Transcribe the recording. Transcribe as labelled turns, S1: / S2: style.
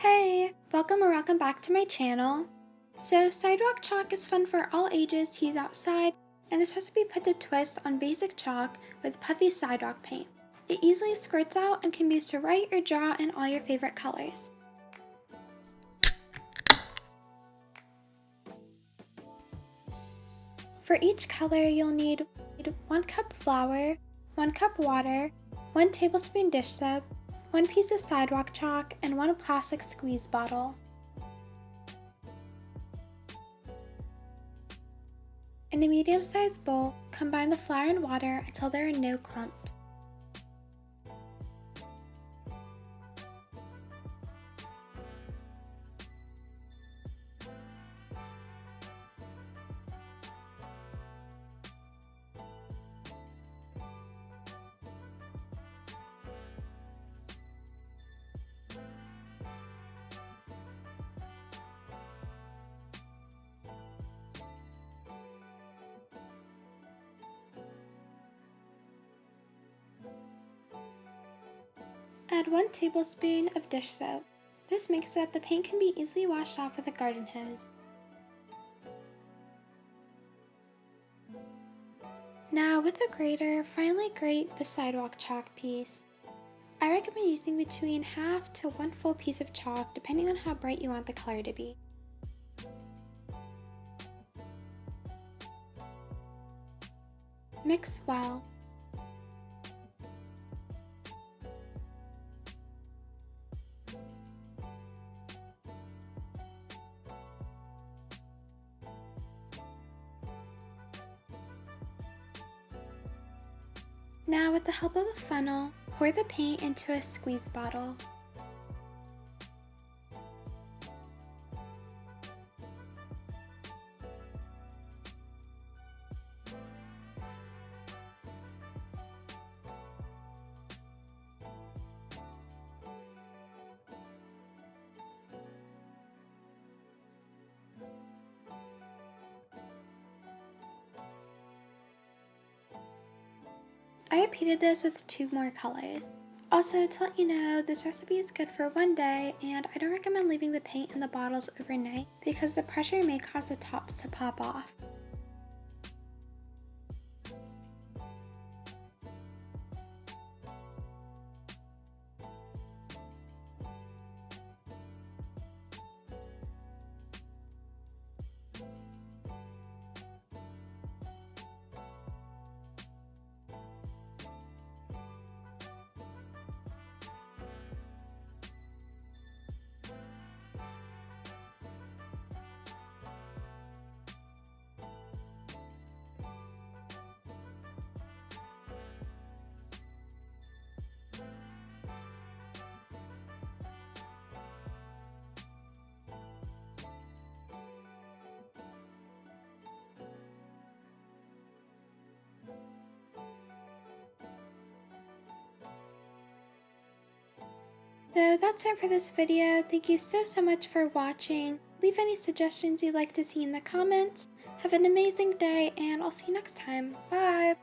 S1: Hey, welcome or welcome back to my channel. So sidewalk chalk is fun for all ages to use outside, and this recipe puts a twist on basic chalk with Puffy sidewalk paint. It easily squirts out and can be used to write or draw in all your favorite colors. For each color, you'll need 1 cup flour, 1 cup water, 1 tablespoon dish soap, 1 piece of sidewalk chalk, and 1 plastic squeeze bottle. In a medium-sized bowl, combine the flour and water until there are no clumps. Add 1 tablespoon of dish soap. This makes it that the paint can be easily washed off with a garden hose. Now with a grater, finely grate the sidewalk chalk piece. I recommend using between half to 1 full piece of chalk depending on how bright you want the color to be. Mix well. Now with the help of a funnel, pour the paint into a squeeze bottle. I repeated this with 2 more colors. Also, to let you know, this recipe is good for 1 day, and I don't recommend leaving the paint in the bottles overnight because the pressure may cause the tops to pop off. So that's it for this video. Thank you so much for watching. Leave any suggestions you'd like to see in the comments. Have an amazing day, and I'll see you next time. Bye!